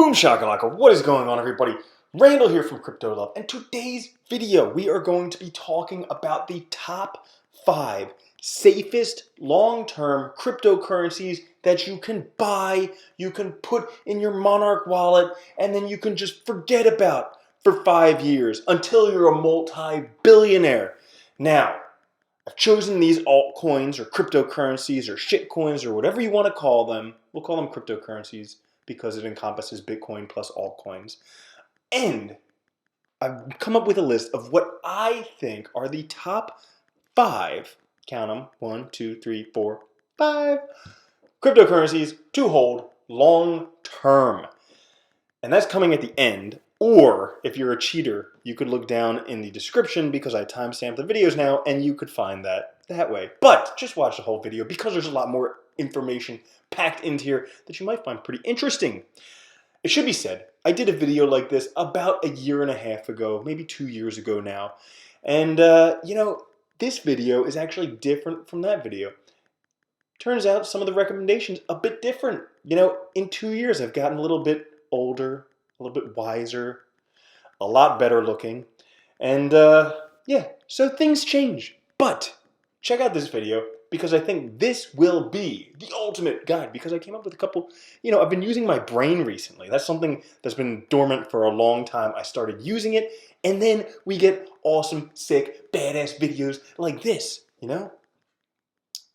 Boom shakalaka, what is going on everybody? Randall here from Crypto Love, and today's video we are going to be talking about the top 5 safest long-term cryptocurrencies that you can buy, you can put in your Monarch wallet, and then you can just forget about for 5 years until you're a multi-billionaire. Now, I've chosen these altcoins or cryptocurrencies or shitcoins or whatever you want to call them. We'll call them cryptocurrencies because it encompasses Bitcoin plus altcoins. And I've come up with a list of what I think are the top 5, count them, 1, 2, 3, 4, 5, cryptocurrencies to hold long term. And that's coming at the end. Or if you're a cheater, you could look down in the description because I timestamp the videos now and you could find that way. But just watch the whole video because there's a lot more information packed into here that you might find pretty interesting. It should be said, I did a video like this about a year and a half ago, maybe 2 years ago now. And this video is actually different from that video. Turns out some of the recommendations a bit different. In 2 years I've gotten a little bit older, a little bit wiser, a lot better looking, and so things change. But check out this video because I think this will be the ultimate guide because I came up with a couple, I've been using my brain recently. That's something that's been dormant for a long time. I started using it, and then we get awesome, sick, badass videos like this,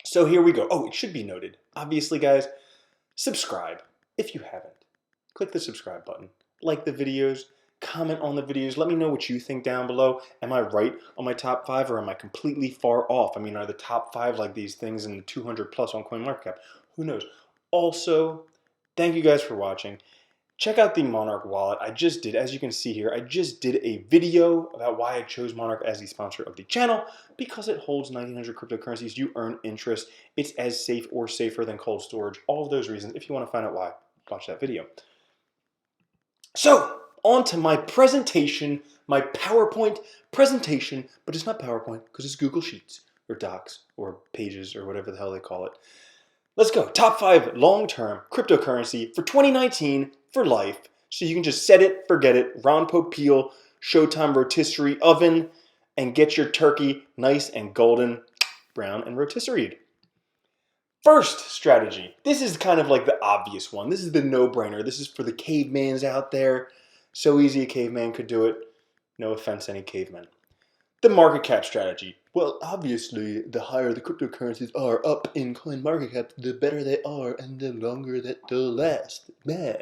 So here we go. Oh, it should be noted, obviously, guys, subscribe if you haven't. Click the subscribe button. Like the videos, comment on the videos, let me know what you think down below. Am I right on my top 5 or am I completely far off? I mean, are the top 5 like these things in the 200 plus on CoinMarketcap? Who knows? Also, thank you guys for watching. Check out the Monarch wallet. I just did, as you can see here, I just did a video about why I chose Monarch as the sponsor of the channel because it holds 1,900 cryptocurrencies. You earn interest. It's as safe or safer than cold storage. All of those reasons. If you want to find out why, watch that video. So, on to my presentation, my PowerPoint presentation, but it's not PowerPoint because it's Google Sheets or Docs or Pages or whatever the hell they call it. Let's go. Top 5 long-term cryptocurrency for 2019 for life. So you can just set it, forget it, Ron Popeil, Showtime rotisserie oven, and get your turkey nice and golden, brown and rotisseried. First strategy. This is kind of like the obvious one. This is the no-brainer. This is for the cavemans out there. So easy a caveman could do it. No offense to any cavemen. The Marketcap strategy. Well, obviously, the higher the cryptocurrencies are up in CoinMarketCap, the better they are and the longer that they'll last. Meh.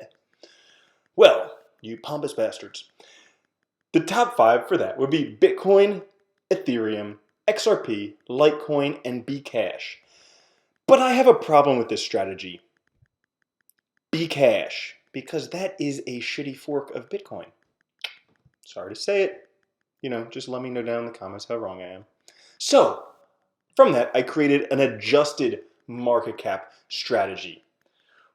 Well, you pompous bastards. The top 5 for that would be Bitcoin, Ethereum, XRP, Litecoin, and Bcash. But I have a problem with this strategy. Bcash, because that is a shitty fork of Bitcoin. Sorry to say it. Just let me know down in the comments how wrong I am. So, from that, I created an adjusted market cap strategy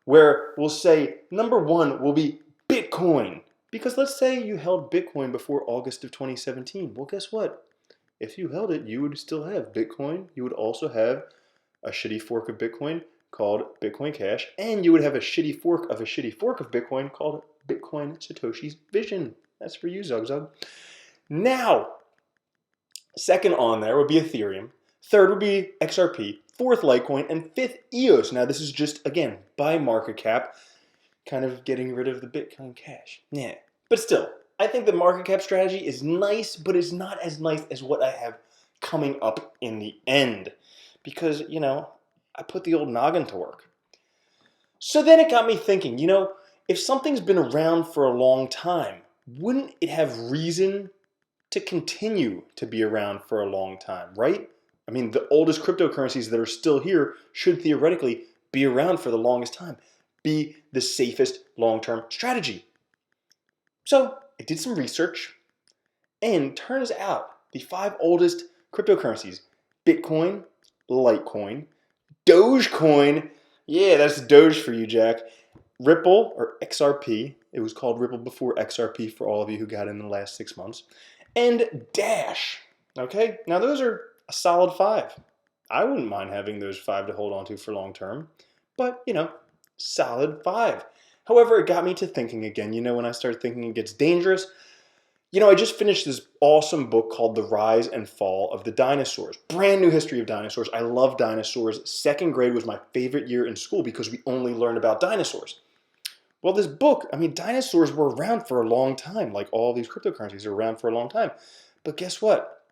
where we'll say number 1 will be Bitcoin. Because let's say you held Bitcoin before August of 2017. Well, guess what? If you held it, you would still have Bitcoin. You would also have a shitty fork of Bitcoin called Bitcoin Cash, and you would have a shitty fork of Bitcoin called Bitcoin Satoshi's Vision. That's for you, Zug Zug. Now, second on there would be Ethereum, third would be XRP, fourth Litecoin, and fifth EOS. Now this is just, again, by market cap, kind of getting rid of the Bitcoin Cash. Yeah, but still, I think the market cap strategy is nice, but it's not as nice as what I have coming up in the end. Because, I put the old noggin to work. So then it got me thinking, if something's been around for a long time, wouldn't it have reason to continue to be around for a long time, right? I mean, the oldest cryptocurrencies that are still here should theoretically be around for the longest time, be the safest long-term strategy. So I did some research, and turns out the 5 oldest cryptocurrencies, Bitcoin, Litecoin, Dogecoin, yeah, that's Doge for you, Jack, Ripple, or XRP, it was called Ripple before XRP for all of you who got in the last 6 months, and Dash, okay? Now those are a solid 5. I wouldn't mind having those 5 to hold on to for long term, but, solid 5. However, it got me to thinking again. When I started thinking it gets dangerous, I just finished this awesome book called The Rise and Fall of the Dinosaurs. Brand new history of dinosaurs. I love dinosaurs. Second grade was my favorite year in school because we only learned about dinosaurs. Well, this book, dinosaurs were around for a long time. Like all these cryptocurrencies are around for a long time. But guess what?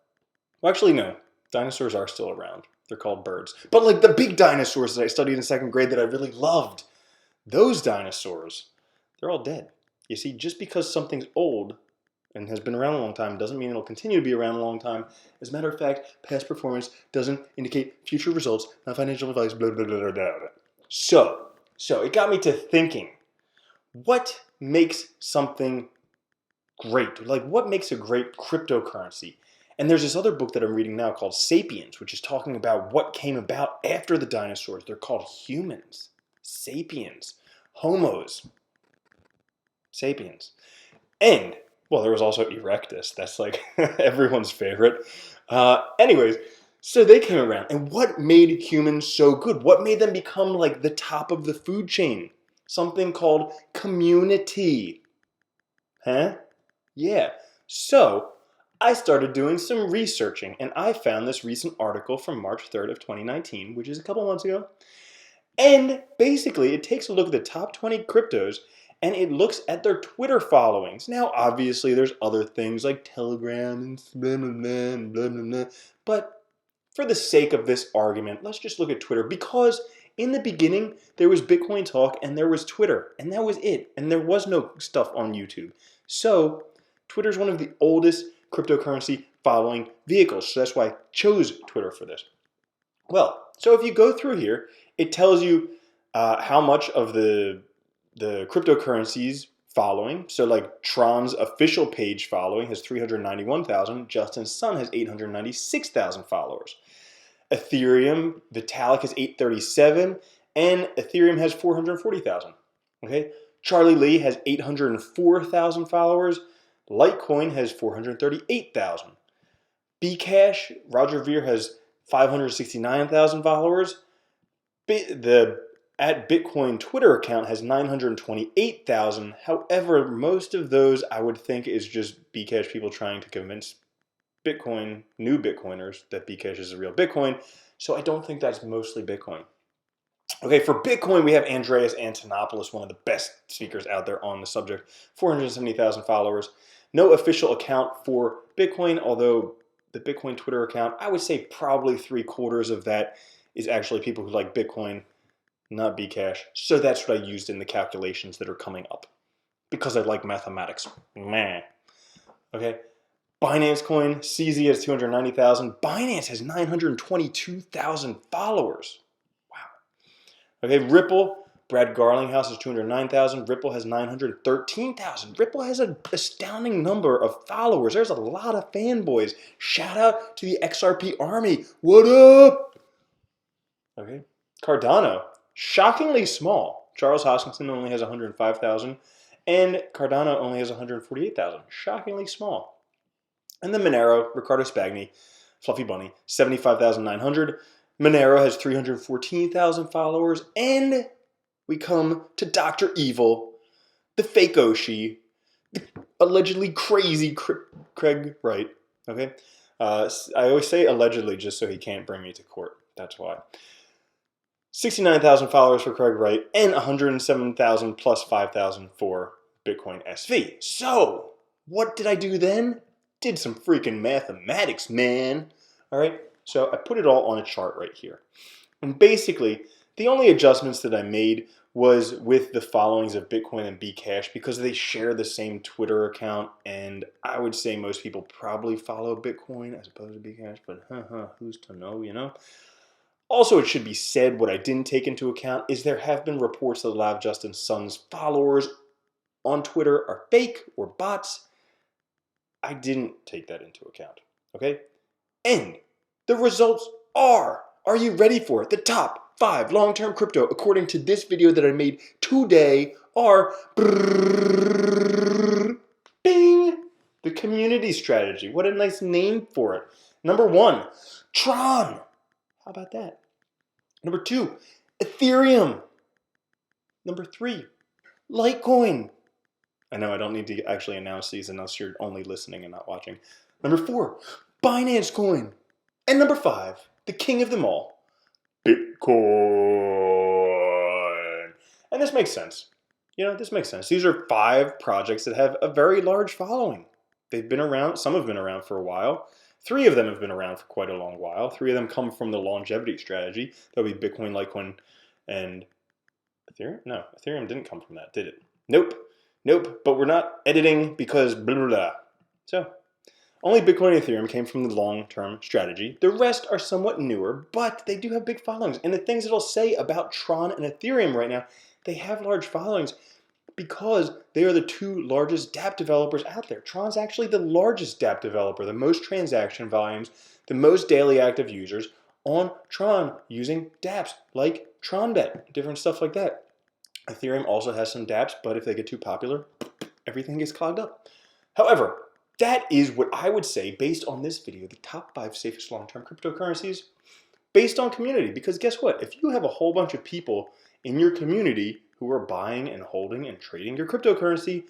Well, actually, no. Dinosaurs are still around. They're called birds. But like the big dinosaurs that I studied in second grade that I really loved, those dinosaurs, they're all dead. You see, just because something's old and has been around a long time doesn't mean it'll continue to be around a long time. As a matter of fact, past performance doesn't indicate future results, not financial advice, blah, blah, blah, blah, blah. So it got me to thinking, what makes something great? Like, what makes a great cryptocurrency? And there's this other book that I'm reading now called Sapiens, which is talking about what came about after the dinosaurs. They're called humans. Sapiens. Homos. Sapiens. And, well, there was also Erectus. That's like everyone's favorite. Anyways, so they came around. And what made humans so good? What made them become like the top of the food chain? Something called community. Huh? Yeah. So I started doing some researching, and I found this recent article from March 3rd of 2019, which is a couple months ago. And basically, it takes a look at the top 20 cryptos, and it looks at their Twitter followings. Now, obviously, there's other things like Telegram and blah, blah, blah, blah, blah, blah. But for the sake of this argument, let's just look at Twitter, because in the beginning, there was Bitcoin talk, and there was Twitter, and that was it. And there was no stuff on YouTube. So Twitter is one of the oldest cryptocurrency following vehicles. So that's why I chose Twitter for this. Well, so if you go through here, it tells you how much of the cryptocurrencies following. So like Tron's official page following has 391,000. Justin's Sun has 896,000 followers. Ethereum, Vitalik has 837, and Ethereum has 440,000. Okay, Charlie Lee has 804,000 followers. Litecoin has 438,000. Bcash, Roger Ver has 569,000 followers. The @Bitcoin Twitter account has 928,000. However, most of those I would think is just Bcash people trying to convince Bitcoin, new Bitcoiners, that Bcash is a real Bitcoin. So I don't think that's mostly Bitcoin. Okay, for Bitcoin, we have Andreas Antonopoulos, one of the best speakers out there on the subject, 470,000 followers. No official account for Bitcoin, although the Bitcoin Twitter account, I would say probably 3/4 of that is actually people who like Bitcoin, not Bcash. So that's what I used in the calculations that are coming up, because I like mathematics. Meh. Okay. Binance Coin, CZ has 290,000. Binance has 922,000 followers. Wow. Okay, Ripple, Brad Garlinghouse has 209,000. Ripple has 913,000. Ripple has an astounding number of followers. There's a lot of fanboys. Shout out to the XRP army. What up? Okay, Cardano, shockingly small. Charles Hoskinson only has 105,000, and Cardano only has 148,000. Shockingly small. And then Monero, Ricardo Spagni, Fluffy Bunny, 75,900. Monero has 314,000 followers. And we come to Dr. Evil, the fake Oshi, the allegedly crazy Craig Wright. Okay? I always say allegedly just so he can't bring me to court. That's why. 69,000 followers for Craig Wright, and 107,000 plus 5,000 for Bitcoin SV. So, what did I do then? Did some freaking mathematics, man. All right, so I put it all on a chart right here. And basically, the only adjustments that I made was with the followings of Bitcoin and Bcash, because they share the same Twitter account, and I would say most people probably follow Bitcoin as opposed to Bcash, but who's to know, you know? Also, it should be said, what I didn't take into account is there have been reports that a lot of Justin Sun's followers on Twitter are fake or bots. I didn't take that into account, okay? And the results are you ready for it? The top 5 long-term crypto, according to this video that I made today, are bing, the community strategy. What a nice name for it. Number 1, Tron. How about that? Number 2, Ethereum. Number 3, Litecoin. I know I don't need to actually announce these unless you're only listening and not watching. Number 4, Binance Coin. And number 5, the king of them all, Bitcoin. And this makes sense. This makes sense. These are 5 projects that have a very large following. They've been around, some have been around for a while. 3 of them have been around for quite a long while. 3 of them come from the longevity strategy. That would be Bitcoin, Litecoin, and Ethereum? No, Ethereum didn't come from that, did it? Nope. But we're not editing because blah, blah, blah. So, only Bitcoin and Ethereum came from the long-term strategy. The rest are somewhat newer, but they do have big followings. And the things it'll say about Tron and Ethereum right now, they have large followings because they are the 2 largest dApp developers out there. Tron's actually the largest dApp developer, the most transaction volumes, the most daily active users on Tron using dApps like TronBet, different stuff like that. Ethereum also has some dApps, but if they get too popular, everything gets clogged up. However, that is what I would say, based on this video, the top 5 safest long-term cryptocurrencies based on community. Because guess what? If you have a whole bunch of people in your community who are buying and holding and trading your cryptocurrency,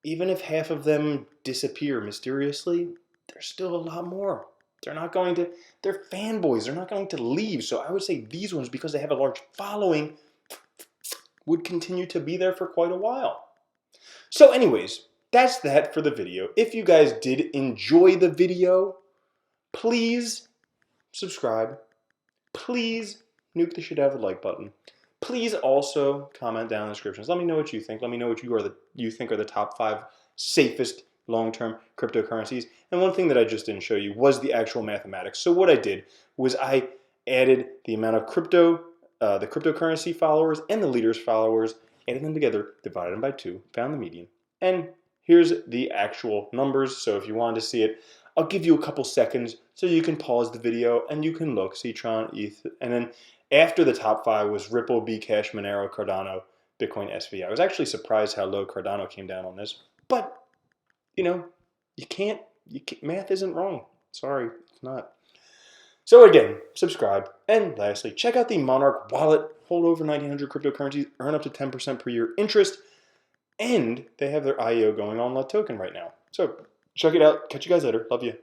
even if half of them disappear mysteriously, there's still a lot more. They're fanboys. They're not going to leave. So I would say these ones, because they have a large following, would continue to be there for quite a while. So anyways, that's that for the video. If you guys did enjoy the video, please subscribe. Please nuke the shit out of the like button. Please also comment down in the descriptions. Let me know what you think. Let me know what you think are the top 5 safest long-term cryptocurrencies. And one thing that I just didn't show you was the actual mathematics. So what I did was I added the amount of the cryptocurrency followers and the leaders followers, added them together, divided them by 2, found the median. And here's the actual numbers. So if you wanted to see it, I'll give you a couple seconds so you can pause the video and you can look, see Tron, ETH, and then after the top 5 was Ripple, Bcash, Monero, Cardano, Bitcoin, SV. I was actually surprised how low Cardano came down on this, but math isn't wrong. Sorry, it's not. So again, subscribe. And lastly, check out the Monarch wallet. Hold over 1,900 cryptocurrencies, earn up to 10% per year interest, and they have their IEO going on Let Token right now. So check it out. Catch you guys later. Love you.